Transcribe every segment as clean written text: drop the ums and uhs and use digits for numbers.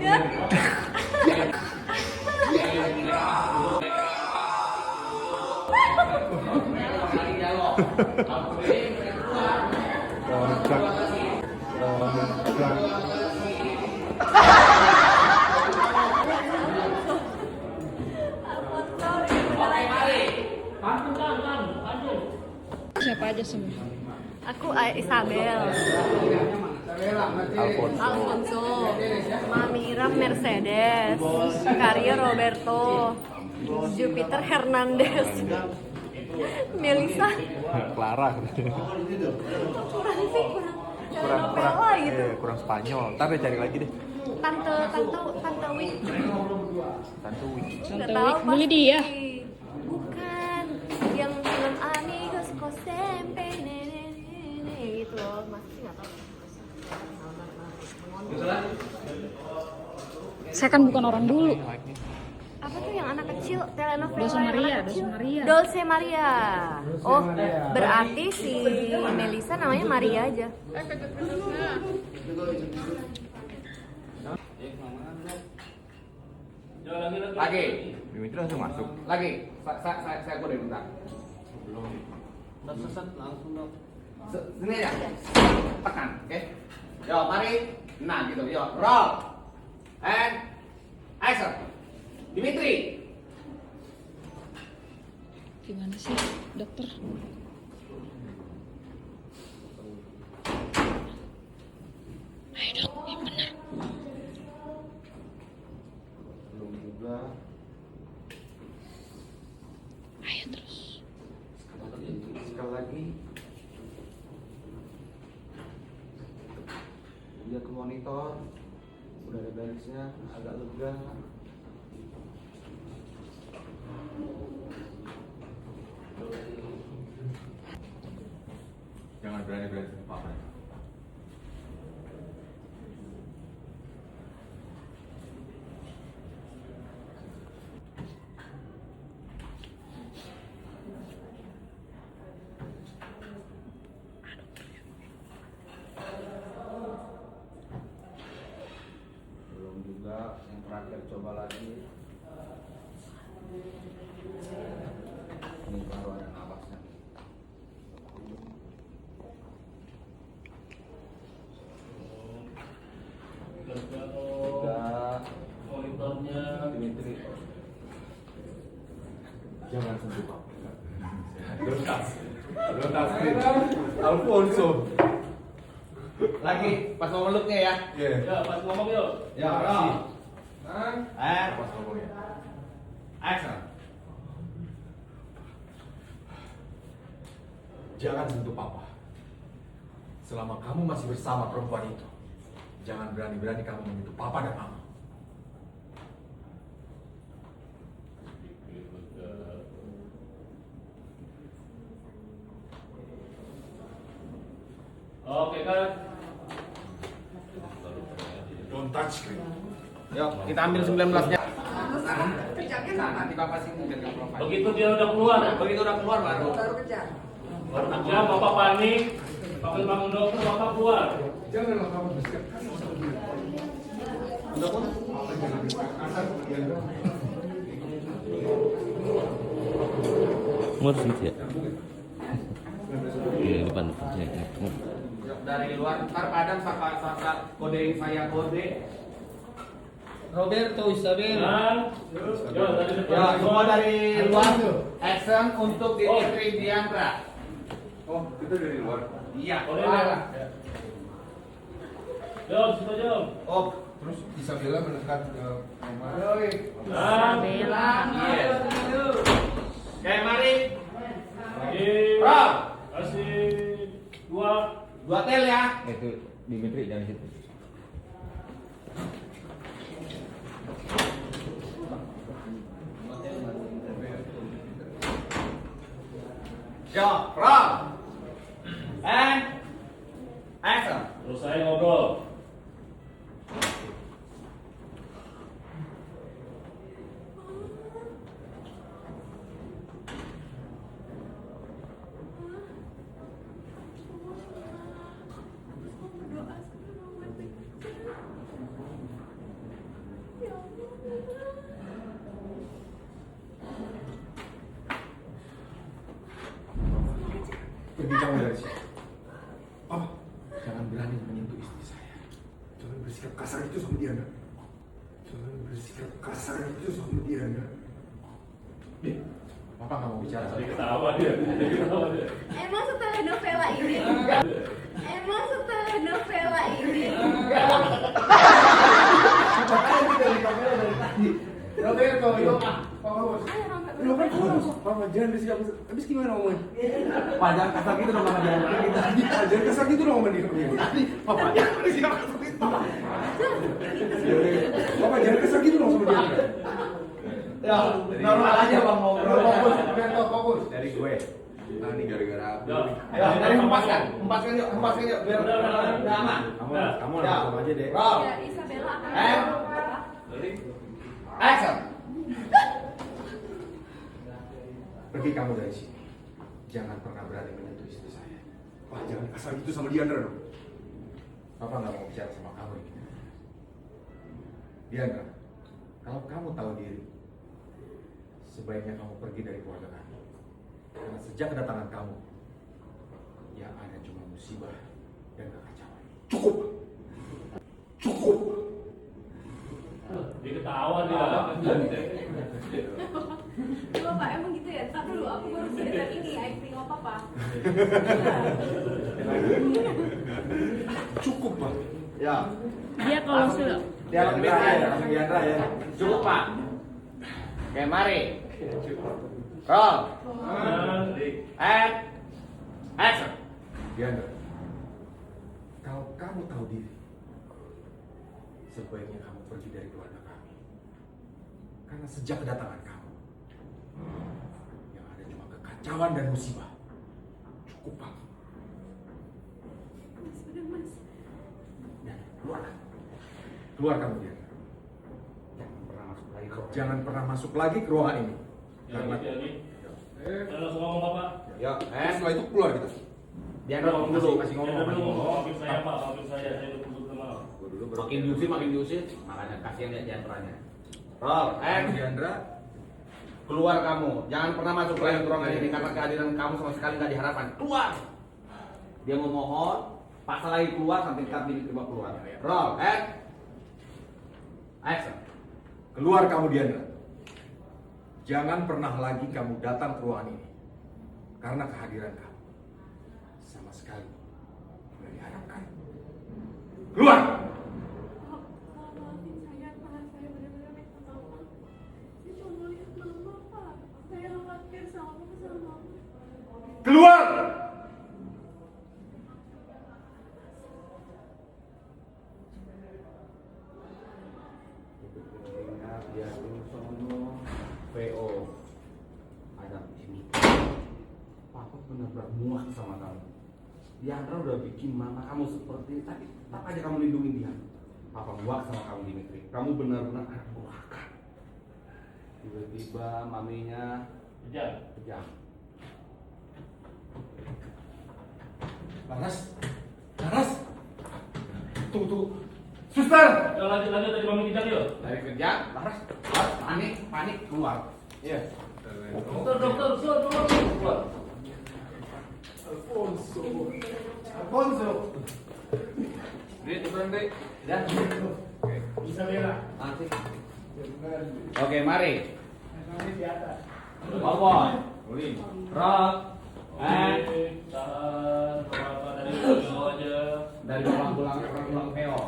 Ya. Siapa aja semua? Aku Isabel, Alfonso, Mami Iram Mercedes, Karyo Roberto, Jupiter Hernandez, Melisa. Clara. Kurang sih, kurang kurang Bella gitu. kurang Spanyol. Ntar deh cari lagi deh. Tante Wik. Tante Wiki. Nggak Tante tahu Wik. Beli pasti. dia. Bukan yang film Amigos Cosempe nene gitu loh, masih nggak tahu. Saya kan bukan orang dulu. Apa tuh yang anak kecil telenovela Dolce yang Maria, anak kecil? Dolce Maria. Dolce Maria. Oh, berarti si Melisa namanya Maria aja. Lagi, Dimitri langsung masuk. lagi. Saya kode bentar. Sini ya. Tekan, oke? Yo, mari. Nah, gitu. Yo, roll. And action. Dimitri. Gimana sih, dokter? Ayo dok, yang benar. Belum juga. Ayo terus. Sekali lagi. Lihat ke monitor. Udah ada garisnya, agak lega. Jangan berani-berani sama papa. Belum juga, yang terakhir coba lagi. Ini baru ada napasnya. Dimitri, jangan sentuh papa. Don't touch me. Alfonso. Lagi, pas mau meluknya ya. Ya, Pas ngomong yuk. ya, makasih. Pas ngomong ya. Action. Jangan sentuh papa. Selama kamu masih bersama perempuan itu, jangan berani-berani kamu menyentuh papa dan mama. Oke kan. Don't touch me. Yuk, kita ambil 19-nya. Nanti Bapak sini biar nggak profile. Begitu dia udah keluar, Begitu udah keluar baru. baru kerja, Bapak panik, panggil bangun dokter, Bapak keluar. Ngurus gitu ya? Iya, depan. Ya. Dari luar, ntar Padang saka kodein saya kode. Roberto Isabel. Dan, yo dari depan. Ya, semua dari luar. Action untuk Dimitri Diandra. Oh, itu dari luar. Iya, Oh, keluar. iya. Jom, situ jom. Oh, terus Isabella mendekat ke mama. Dan, Yes. Oke, mari. Roll. Kasih dua. Dua tel ya. Itu Dimitri jangan situ. Yo, roll. And action. Terus saya ngobrol. sama Diandra. Jangan bersikap kasar itu sama Diandra. Papa nggak mau bicara sama dia. Ketawa dia. Emang setelah novela ini? Emang setelah novela ini? Roberto, yuk, Papa bos. Ayo Rompet. Lu kan kurang, Papa jangan bersikap kasar. Habis gimana ngomongnya? Pak jangan kasar gitu dong sama Diandra. Jangan kasar gitu dong sama dia. Papa jangan bersikap kasar gitu. Papa jangan kasar gitu dong sama Diandra. Ya, normal aja bang ngobrol. Fokus, Roberto, fokus. Dari gue. Nah ini gara-gara aku. Ayo, dari hempaskan yuk, biar udah aman. Kamu langsung aja deh. Ya, Isabella akan apa? Action. Pergi kamu dari sini. Jangan pernah berani menyentuh istri saya. Wah, jangan kasar gitu sama Diandra dong. Papa nggak mau bicara sama kamu ini. Diandra, kalau kamu tahu diri, sebaiknya kamu pergi dari keluarga kami. Karena sejak kedatangan kamu, yang ada cuma musibah dan kekacauan. Cukup! Cukup! Dia ketawa dia. Bapak emang gitu ya? Ntar dulu, aku baru sedekat ini acting sama papa. Cukup, Pak. Ya. Dia kalau Diandra ya. Cukup Pak. Oke, mari. Roll. Action. Diandra, kalau kamu tahu diri, sebaiknya kamu pergi dari keluarga kami. Karena sejak kedatangan kamu, yang ada cuma kekacauan dan musibah. Cukup, Pak. Mas, bener mas. Ya, keluar. Keluar kamu, Diandra. Jangan pernah masuk lagi ke ruangan ini. Karena Langsung ngomong Bapak. ya, setelah itu keluar kita. Diandra ngomong dulu. Masih ngomong. Maafin saya Pak, maafin saya udah putus sama. Makin diusir. Makanya kasihan lihat Diandranya. Roll. Diandra, Keluar kamu. Jangan pernah masuk lagi ke ruangan ini karena kehadiran kamu sama sekali nggak diharapkan. Keluar. Dia mau mohon, paksa lagi keluar sampai kita diterima keluar. Roll. Action. keluar kamu, Diandra. Jangan pernah lagi kamu datang ke ruangan ini. Karena kehadiran kamu sama sekali tidak diharapkan. Keluar! Maafin saya, Pak. Saya benar-benar minta maaf. Saya cuma mau lihat mama, Pak. Saya khawatir sama mama. Keluar! Ingat dia dulu sono PO ada ini. Papa benar-benar muak sama kamu. Diandra udah bikin mama kamu seperti ini, tapi tetap aja kamu lindungi dia. Papa muak sama kamu, Dimitri. Kamu benar-benar anak durhaka. Tiba-tiba maminya kejam. Laras! Tunggu. Suster! Lanjut tadi mami kita yuk. Dari kerja, Laras panik keluar. Iya. Dokter, keluar. Alfonso! Berhenti. Dan Bisa bela. nanti. Oke, mari. Bawah. Rock. Tahan, apa dari dulu aja. Dari pulang PO.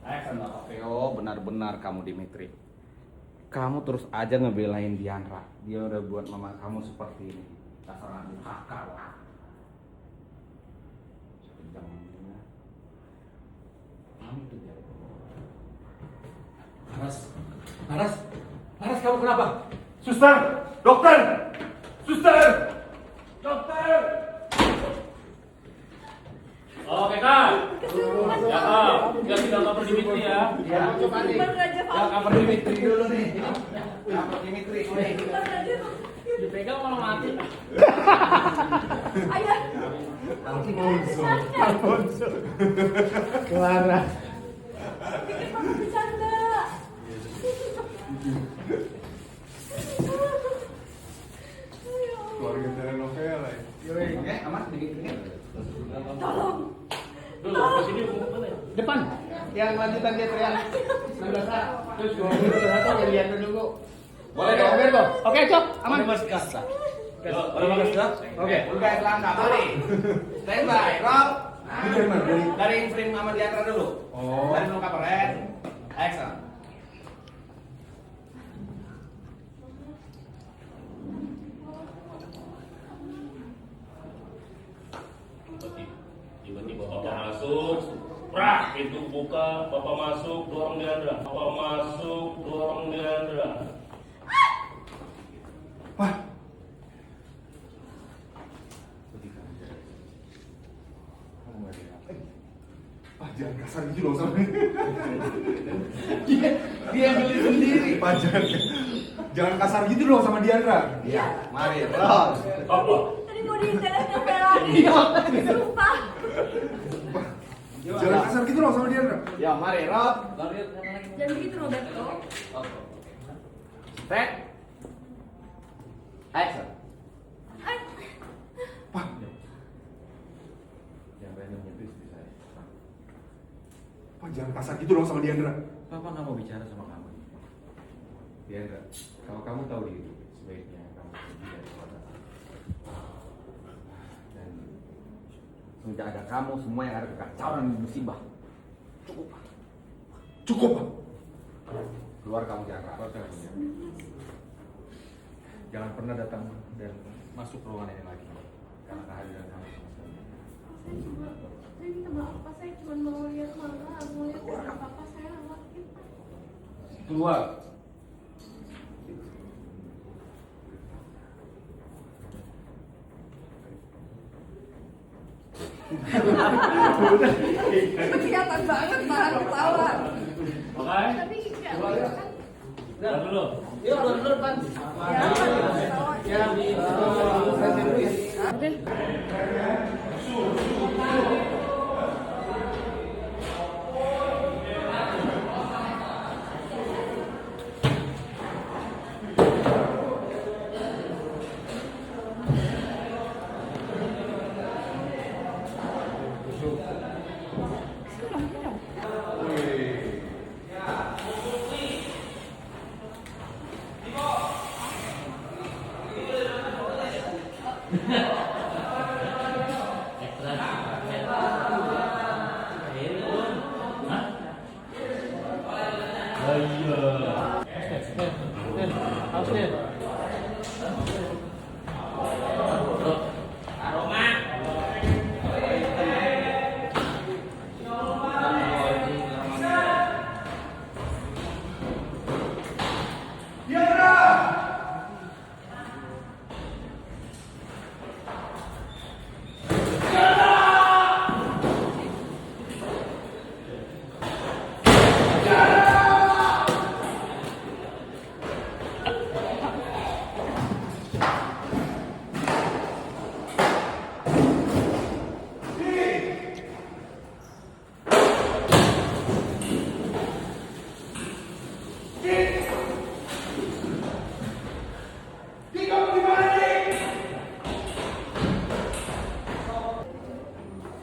Action Bapak PO, benar-benar kamu Dimitri. Kamu terus aja ngebelain Diandra. Dia udah buat mama kamu seperti ini. Dasar anak durhaka lah. Sekejamnya. Kamu tuh jadi. Laras, kamu kenapa? Suster! Dokter! Oke Kak. Ya Kak, kita cover Dimitri ya. Ya, coba nih. Ya, cover Dimitri dulu nih. Cover Dimitri. dipegang malah mati. Ayah. Alfonso. Clara. Bikin mama bercanda. Keluarga telenovela ya. Oke, aman sedikit. Tolong. Dulu ke sini mana ya? Depan. Yang lanjutan dia teriak. 19 terus 21 lihat dulu. Boleh dong, boleh dong. Oke, Cok. Aman. Mas Kasa. Udah bagus dah. Oke, udah langkah mari. Standby, roll. Dari frame sama Diandra dulu. Oh. Dari dulu cover red. Action. Tiba-tiba bapak masuk, prak, pintu buka, bapak masuk, dorong Diandra, bapak masuk, dorong Diandra. Wah. Jangan kasar gitu loh sama dia beli sendiri. Jangan kasar gitu loh sama Diandra. Iya, mari, roll. Apa? Tadi mau diinteres sampai lagi. Sumpah. Jangan kasar gitu loh sama Diandra. Ya, mari, roll. Jangan begitu Roberto. Set. Action. Pak, jangan kasar gitu dong sama Diandra. Papa nggak mau bicara sama kamu. Diandra, kalau kamu tahu diri, sebaiknya kamu pergi dari keluarga kamu. Dan semenjak ada kamu, semua yang ada kekacauan dan musibah. Cukup, Pak. Cukup, Pak. Keluar kamu jangan rapor. Jangan pernah datang dan masuk ruangan ini lagi. Karena kehadiran kamu sama sekali. Saya minta maaf Pak, saya cuma mau lihat manga, mau lihat apa saya lewatin. Keluar. Itu kelihatan banget Pak, ketawa. Oke, Tapi enggak kan? keluar dulu. Yuk, dulu, Pan. Ya,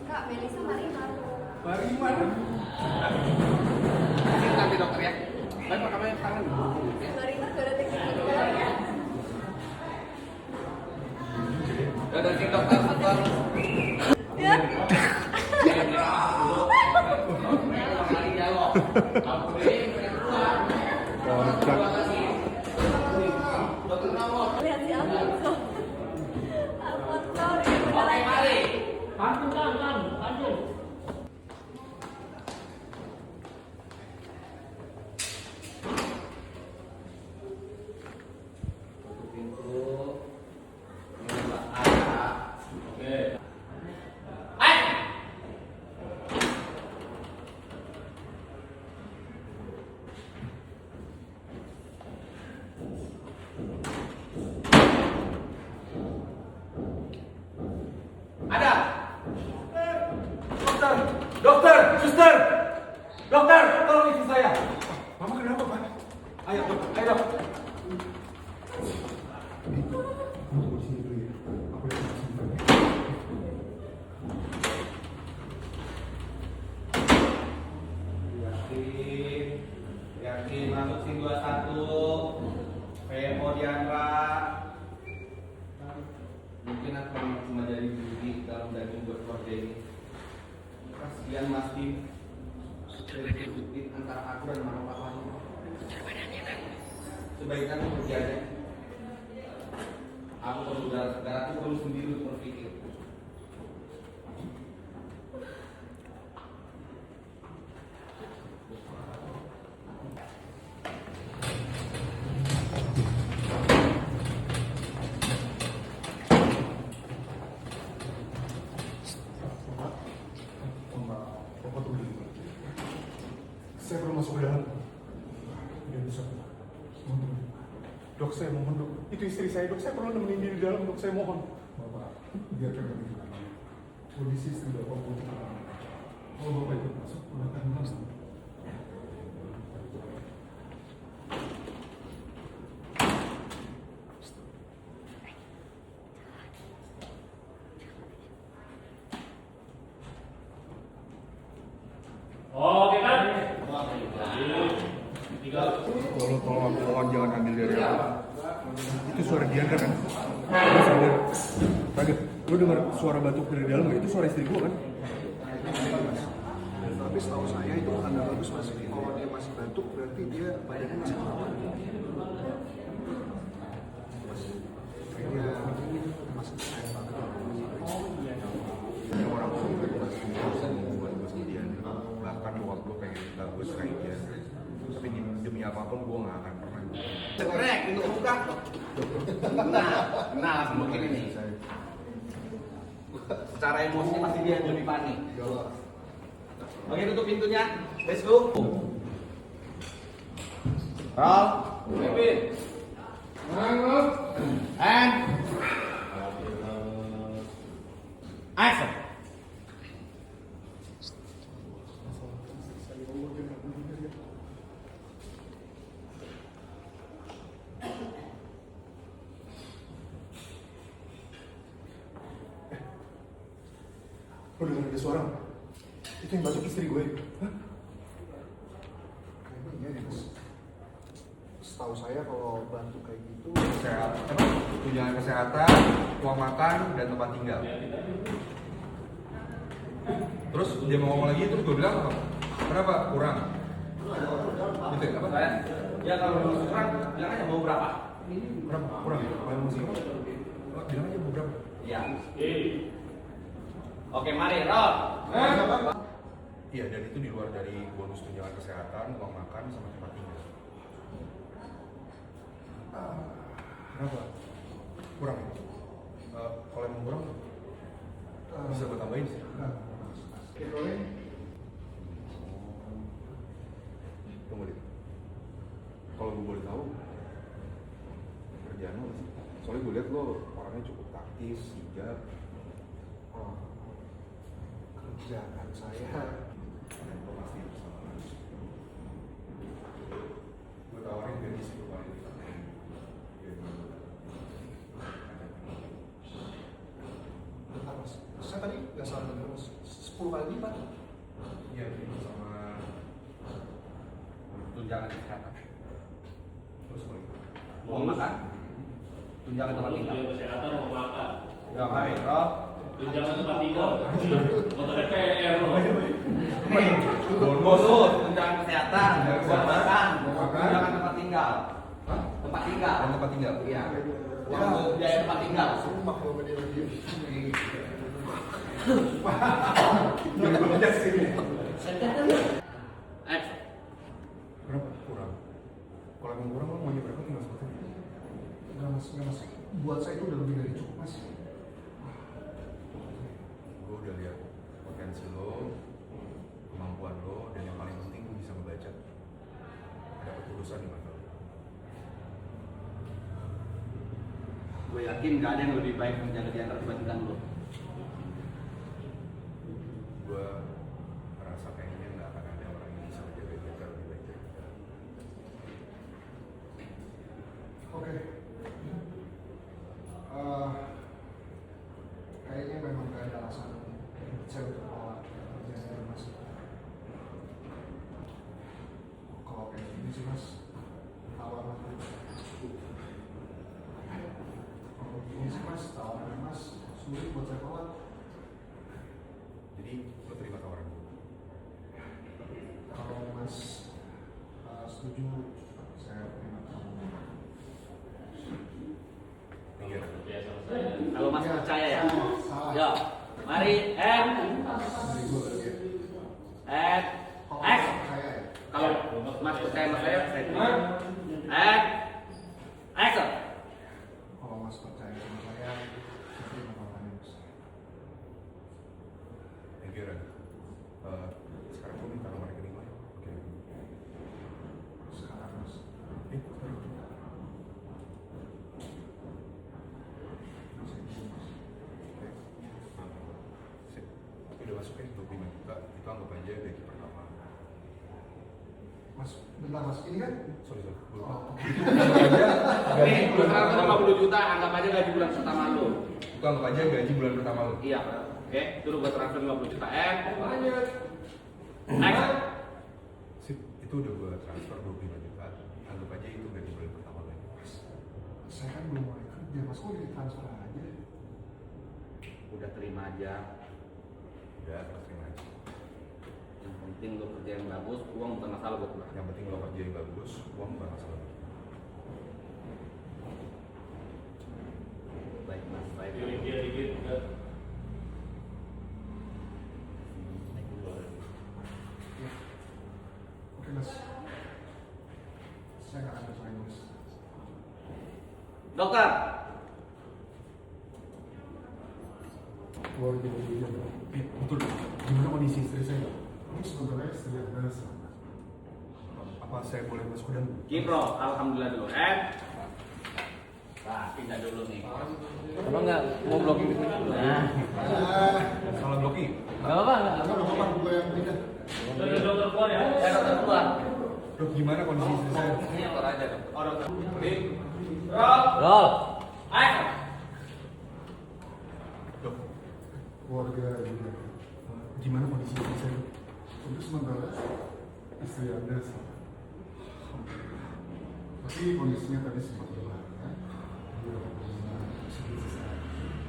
Kak, Melisa Marimar. Marimar. Nanti dokter ya. Baik, Pak, kamu yang tangan. Marimar gak ada teknik kedokteran ya? Gak ada sih dokter satu. Ya. Lihat si Alfonso. Alfonso dia lagi. Pantun, lanjut. Oke. VO Diandra. Mungkin akan cuma jadi budi dalam daging buat keluarga ini. Kasihan Mas Tim. Ikutin antara aku dan mama papanya. Sebaiknya aku pergi aja. Aku perlu udara segar, aku perlu sendiri untuk berpikir. Saya perlu masuk ke dalam. Tidak bisa. Dok, saya mohon dok. Itu istri saya dok. Saya perlu nemenin dia di dalam dok. Saya mohon. Bapak, biarkan kami di dalam. Kondisi istri bapak pun. Kalau bapak ikut masuk, gunakan masuk. Oke kan? Tolong, mohon jangan ambil dari aku. Itu suara Diandra kan? Lu sadar? Kaget, lu dengar suara batuk dari dalam nggak? Itu suara istri gua kan? Tapi setahu saya itu tanda bagus masih. Kalau dia masih batuk berarti dia badannya masih aman. Kayaknya masih sayang banget. Orang masih bosan buat dia. Bahkan bokap gue pengen bagus kayak dia. Tapi demi apapun gue gak akan pernah. Cekrek, pintu buka. Nah, langsung begini nih. Secara emosinya pasti dia lebih panik. Oke, tutup pintunya. Let's go. Roll. Pipin. And action. Lo dengar ada suara? Itu yang batuk istri gue. Hah? Kayaknya iya deh, Mas. Setahu saya kalau batuk kayak gitu Tunjangan kesehatan, uang makan, dan tempat tinggal. Terus dia mau ngomong lagi, terus gue bilang apa? Kenapa? Kurang. Gitu ya? Apa? Ya kalau kurang, bilang aja mau berapa? berapa? Kurang ya? Kalau musik bilang aja mau berapa? Iya. Oke, mari, roll. Iya, dan itu di luar dari bonus tunjangan kesehatan, uang makan, sama tempat tinggal. Kenapa? Kurang ya? Kalau emang kurang, bisa gue tambahin sih. Tunggu deh. Kalau gue boleh tahu, kerjaan lo apa sih? Soalnya gue liat lo orangnya cukup taktis, sigap. Kerjaan saya lo pasti bersama. Gue tawarin gaji 10 kali lipat. Bentar mas, saya tadi nggak salah dengar mas, 10 kali lipat. Iya, itu sama Tunjangan kesehatan. terus apa lagi? Uang makan, tunjangan tempat tinggal. Tunjangan kesehatan mau makan. Ya, mari, roll. Tunjangan tempat tinggal. Motor DPR loh. Bonus, tunjangan kesehatan, uang makan, makan. tunjangan tempat tinggal. Hah? Tempat tinggal. Dan tempat tinggal? Iya. Uang untuk biaya tempat tinggal. Sumpah kalau dia lagi. Jangan banyak sini. Action. Berapa? Kurang. Kalau emang kurang, lo maunya berapa tinggal sebutin. Enggak mas. Buat saya itu udah lebih dari cukup mas. Gue udah lihat potensi lo, kemampuan lo, dan yang paling penting gue bisa ngebaca ada ketulusan di mata lo. Gue yakin gak ada yang lebih baik menjaga di antara dibandingkan lo. Gue merasa kayaknya nggak akan ada orang yang bisa menjaga kita lebih baik dari kita. Oke. Kayaknya memang gak ada alasan saya untuk menolak kerjaan mas. Kalau kayak gini sih mas, setuju, saya terima kamu. Kalau Mas percaya ya. Salah. Yo, mari Dari gue berarti ya. action. Saya ya. Kalau Mas percaya sama saya terima. Action. Kalau Mas percaya sama saya terima tawaran Mas. Thank you, Ren. Sekarang gue minta nomor rekening lo ya. Oke. Sekarang Mas. Sekarang. Saya izin, Mas. Oke. Sip. Tapi udah masuk ya 25 juta. Itu anggap aja gaji pertama. Mas, bentar Mas, ini kan? Sorry. Oh, Nih, bulan pertama 50 juta, anggap aja gaji bulan pertama lu. Itu anggap aja gaji bulan pertama lo. Iya. Oke, dulu gua transfer 50 juta. Lanjut. Next. Sip. Itu udah gue transfer 25 juta. Anggap aja itu gaji bulan pertama lo. saya kan belum mulai kerja, Mas, kok di transfer aja? Udah terima aja. Udah, terima aja. Yang penting lu kerja yang bagus, uang bukan masalah buat gua. Yang penting lo kerja yang bagus, uang bukan masalah. Baik Mas, baik. Pilih dia dikit. Enggak. Oke, Mas. Saya nggak akan bersaing, Mas. Dokter. Keluar di mobilnya, Bro. Betul. Gimana kondisi istri saya? Ini sebenarnya istri yang beres. Apa saya boleh masuk ke dalam? Kipro, alhamdulillah dulu. Nah, pindah dulu nih. Emang nggak mau blocking? Nah, Salah blocking. nggak apa-apa. Nggak apa-apa, gue yang pindah. Dokter keluar ya. Dokter keluar. Dok, gimana kondisi istri saya? Ini dokter aja, Dok. Oh, dokter. Roll. Ayo. Dok, Keluarga juga. gimana kondisi istri saya? Untuk sementara istri Anda sih. Tapi kondisinya tadi sempat berbahaya. Dia dapat pengumuman sedikit sesak.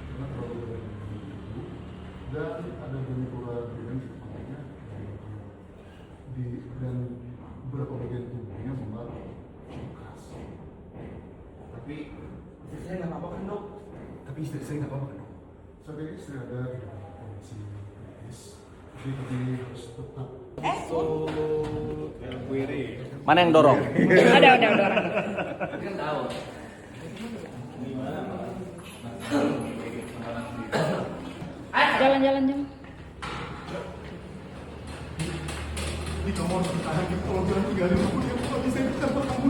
Karena terlalu banyak dulu. Dan ada benjolan di kepalanya. Dan beberapa bagian tubuhnya memar cukup keras. Tapi istri saya nggak apa-apa kan, Dok? Tapi istri saya nggak apa-apa kan, Dok? Saat ini istri Anda tidak dalam kondisi kritis. Jadi harus tetap Mana yang dorong? Ada orang. Tapi kan tahu. Jalan-jalan jam. ini kamu harus bertahan. Kalau bilang tinggalin aku, dia nggak bisa ikut tanpa kamu.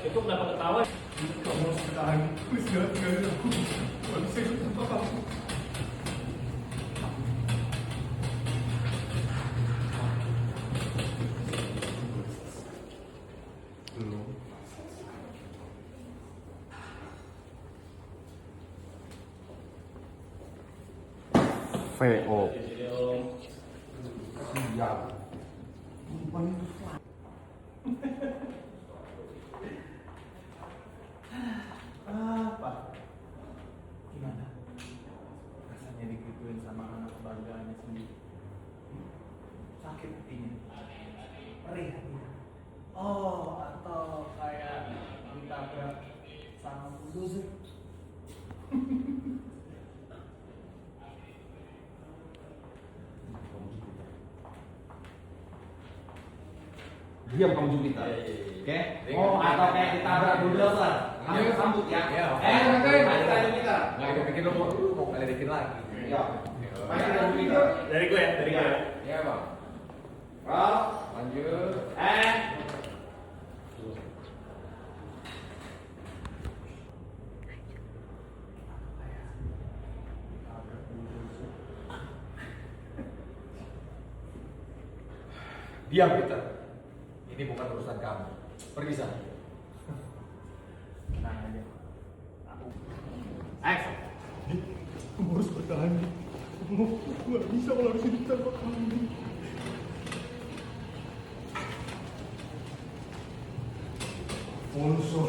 Itu kenapa ketawa? Kamu harus bertahan. Please jangan tinggalin aku. Nggak bisa ikut tanpa kamu. Belum. VO. Siap. Gimana? Rasanya digituin sama anak keluarganya sendiri. Sakit hatinya. Perih hatinya. Oh, atau kayak ditabrak sama bulldozer. Diam kamu Jupiter. Oke? Oh, atau kayak ditabrak bulldozer. Kamu sambut ya. Nanti kita Jupiter. Nggak itu pikir lo mau ngeledekin lagi. Iya. Mari kita Jupiter. Dari gue ya, dari gue. Iya, Bang. Roll. Lanjut. Diam, Peter. Ini bukan urusan kamu. Pergi sana. Tenang aja. Aku Action. Kamu harus bertahan. Kamu nggak bisa kalau harus hidup tanpa kamu. Monso.